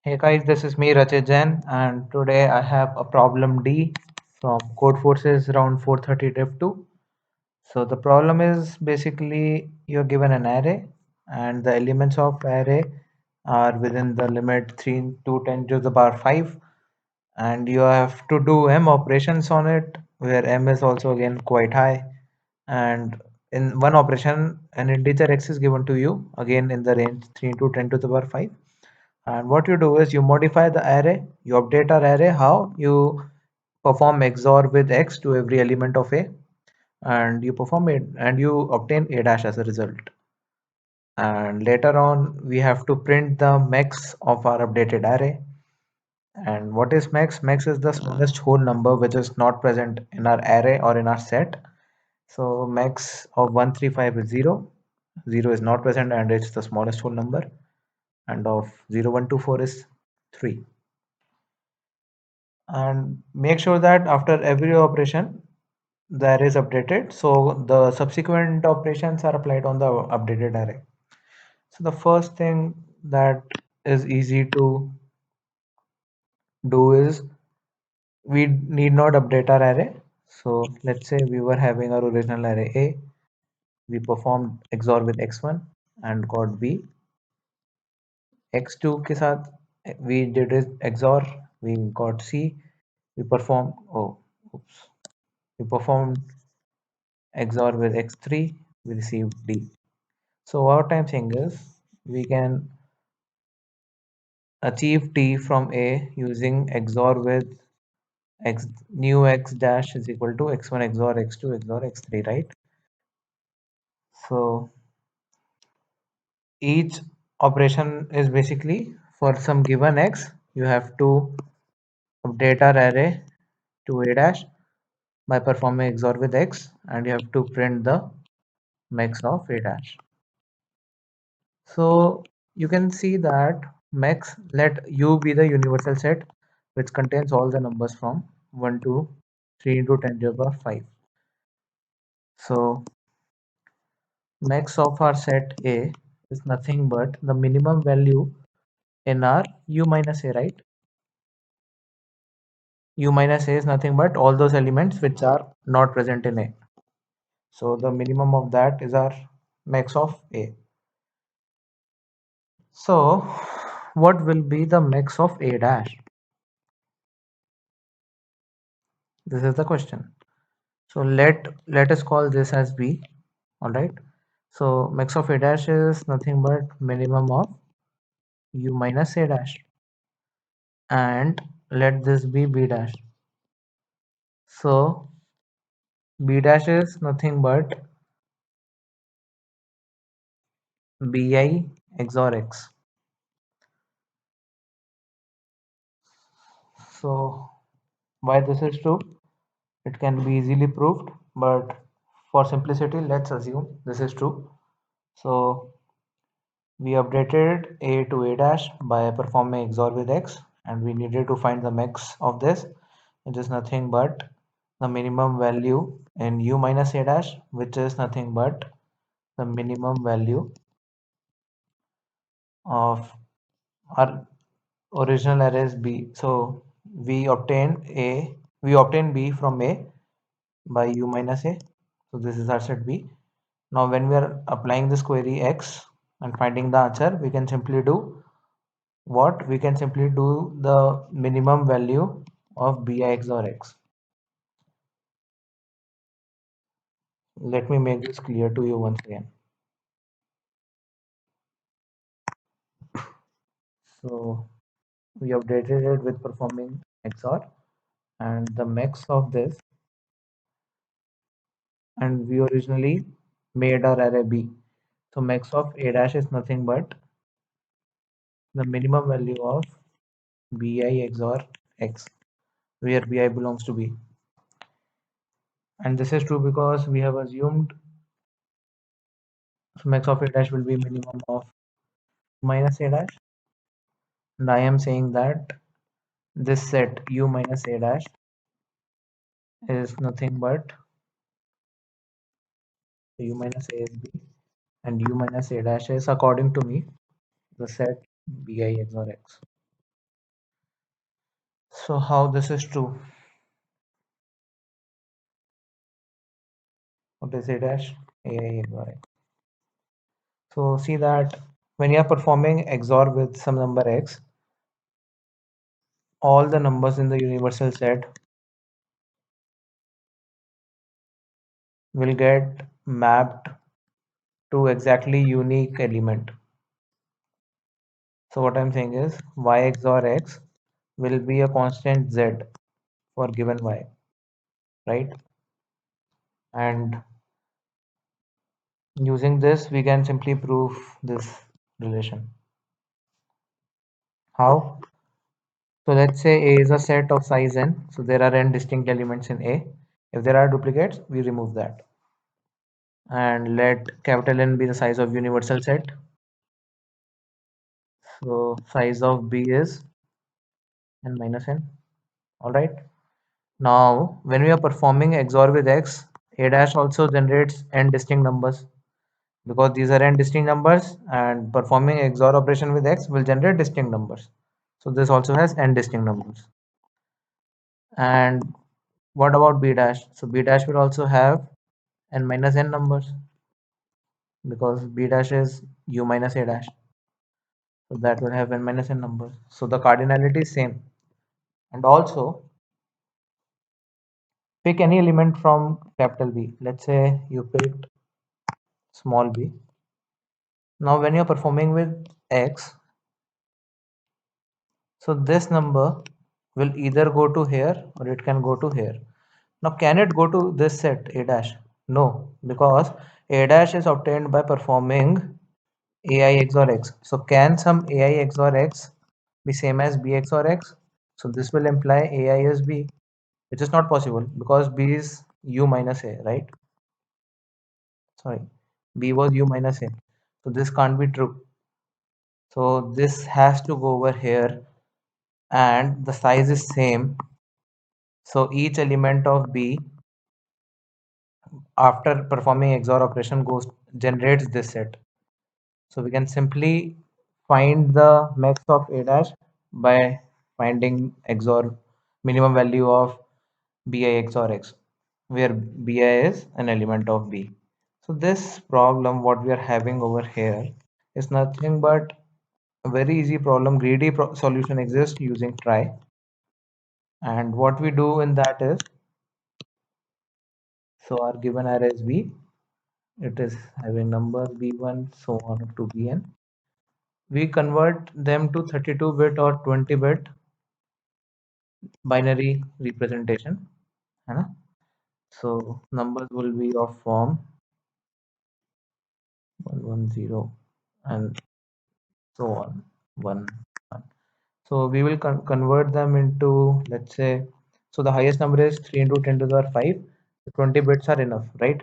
Hey guys, this is me Rachit Jain, and today I have a problem D from Code Forces round 430 Div 2. So the problem is basically you're given an array and the elements of array are within the limit 3 to 10 to the power 5, and you have to do m operations on it where m is also again quite high, and in one operation an integer x is given to you again in the range 3 to 10 to the power 5. And what you do is you modify the array, you update our array, how you perform XOR with X to every element of A, and you perform it and you obtain A dash as a result. And later on, we have to print the max of our updated array. And what is max? Max is the smallest whole number which is not present in our array or in our set. So max of 135 is 0. 0 is not present and it's the smallest whole number. And of 0124 is 3. And make sure that after every operation the array is updated, so the subsequent operations are applied on the updated array. So the first thing that is easy to do is we need not update our array. So let's say we were having our original array A, we performed XOR with x1 and got B. x2 के साथ we did it XOR, we got C. We performed we performed XOR with x3, we received D. So what I'm saying is we can achieve T from A using XOR with x new x dash is equal to x1 XOR x2 XOR x3, right? So each operation is basically for some given x, you have to update our array to A dash by performing XOR with x, and you have to print the max of A dash. So you can see that max, let U be the universal set which contains all the numbers from 1 to 3 into 10 to the power 5. So max of our set A is nothing but the minimum value in our U minus A, right? U minus A is nothing but all those elements which are not present in A. So the minimum of that is our max of A. So what will be the max of A dash? This is the question. So let us call this as B. All right. So max of A dash is nothing but minimum of U minus A dash, and let this be B dash. So B dash is nothing but Bi XOR X. So why this is true? It can be easily proved, but for simplicity, let's assume this is true. So we updated A to A dash by performing XOR with X, and we needed to find the max of this, which is nothing but the minimum value in U minus A dash, which is nothing but the minimum value of our original array is B. So we obtain B from A by U minus A. So this is our set B. Now when we are applying this query X and finding the answer, we can simply do what? We can simply do the minimum value of Bi XOR X. Let me make this clear to you once again. So we updated it with performing XOR, and the max of this, and we originally made our array B. So max of A dash is nothing but the minimum value of Bi XOR X, where Bi belongs to B. And this is true because we have assumed so max of A dash will be minimum of minus A dash, and I am saying that this set U minus A dash is nothing but U minus A is B, and U minus A dash is, according to me, the set Bi XOR X. So how this is true? What is A dash? A XOR. So see that when you are performing XOR with some number X, all the numbers in the universal set will get mapped to exactly unique element. So what I'm saying is y XOR x will be a constant z for given y, right? And using this, we can simply prove this relation. How? So let's say A is a set of size n. So there are n distinct elements in A. If there are duplicates, we remove that. And let capital N be the size of universal set. So size of B is n minus n. All right. Now, when we are performing XOR with X, A dash also generates n distinct numbers because these are n distinct numbers, and performing XOR operation with X will generate distinct numbers. So this also has n distinct numbers. And what about B dash? So B dash will also have n minus n numbers because B dash is U minus A dash. So that will have n minus n numbers. So the cardinality is same. And also pick any element from capital B. Let's say you picked small b. Now when you're performing with X, so this number will either go to here or it can go to here. Now can it go to this set A dash? No, because A dash is obtained by performing AI XOR X. So can some AI XOR X be same as B XOR X? So this will imply AI is B, which is not possible because B is U minus A, right? Sorry, B was U minus A. So this can't be true. So this has to go over here and the size is same. So each element of B after performing XOR operation goes generates this set. So we can simply find the max of A dash by finding XOR minimum value of BI XOR X, where BI is an element of B. So this problem what we are having over here is nothing but a very easy problem. Greedy solution exists using try, and what we do in that is, so our given array is B, it is having number b1 so on up to bn. We convert them to 32-bit or 20-bit binary representation, है ना? So numbers will be of form 110 and so on 1 1. So we will convert them into, let's say, so the highest number is 3 into 10 to the power 5. So 20 bits are enough, right?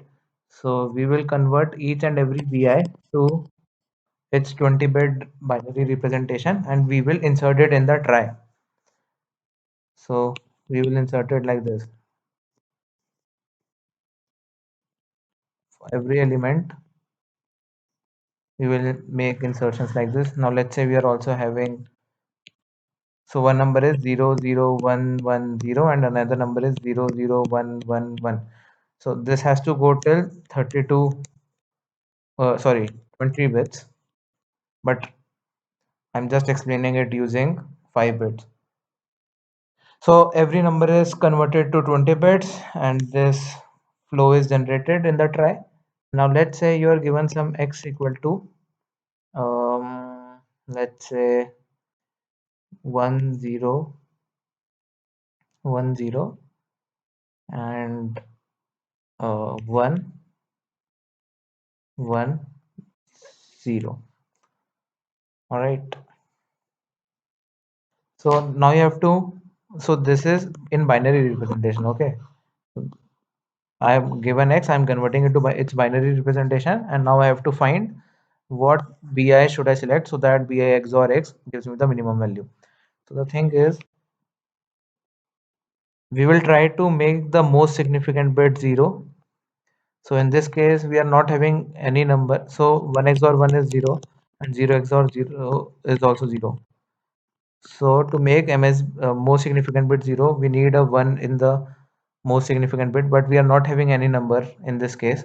So we will convert each and every bi to its 20-bit binary representation and we will insert it in the try. So we will insert it like this. For every element we will make insertions like this. Now let's say we are also having, so one number is 00110 and another number is 00111. So this has to go till 32 sorry 20 bits, but I'm just explaining it using 5 bits. So every number is converted to 20 bits and this flow is generated in the try. Now let's say you are given some x equal to let's say 1010 and 110. All right. So now you have to, so this is in binary representation. Okay. I have given x, I'm converting it to its binary representation, and now I have to find what bi should I select so that bi XOR x gives me the minimum value. So the thing is, we will try to make the most significant bit 0. So in this case, we are not having any number. So 1 XOR 1 is 0 and 0 XOR 0 is also 0. So to make MS most significant bit 0, we need a 1 in the most significant bit, but we are not having any number in this case,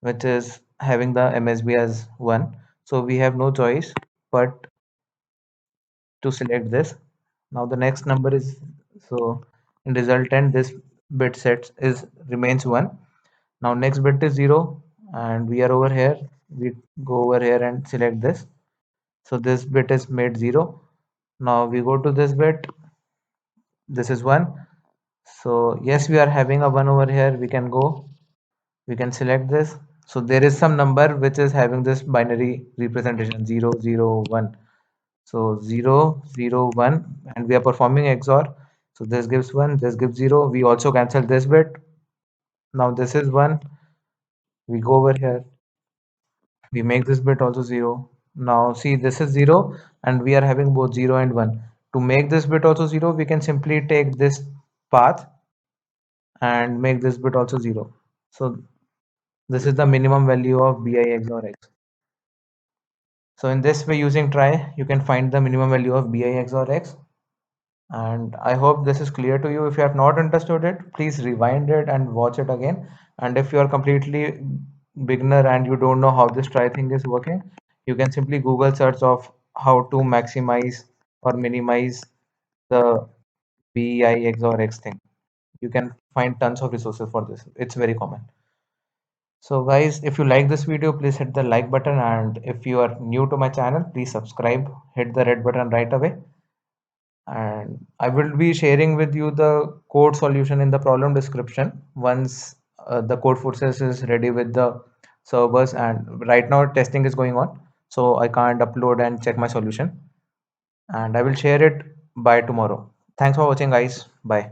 which is having the MSB as 1. So we have no choice but to select this. Now the next number is, so in resultant this bit sets is remains 1. Now next bit is 0 and we are over here. We go over here and select this. So this bit is made 0. Now we go to this bit. This is 1. So yes, we are having a 1 over here. We can go. We can select this. So there is some number which is having this binary representation 0, 0, 1. So 0, 0, 1, and we are performing XOR. So this gives 1, this gives 0. We also cancel this bit. Now this is 1. We go over here. We make this bit also 0. Now see, this is 0 and we are having both 0 and 1. To make this bit also 0, we can simply take this path and make this bit also 0. So this is the minimum value of bi XOR x. So in this way, using try, you can find the minimum value of bi XOR x. And I hope this is clear to you. If you have not understood it, please rewind it and watch it again. And if you are completely beginner and you don't know how this try thing is working, you can simply Google search of how to maximize or minimize the bi XOR x thing. You can find tons of resources for this. It's very common. So guys, if you like this video, please hit the like button, and if you are new to my channel, please subscribe, hit the red button right away. And I will be sharing with you the code solution in the problem description once the Codeforces is ready with the servers, and right now testing is going on, so I can't upload and check my solution, and I will share it by tomorrow. Thanks for watching guys. Bye.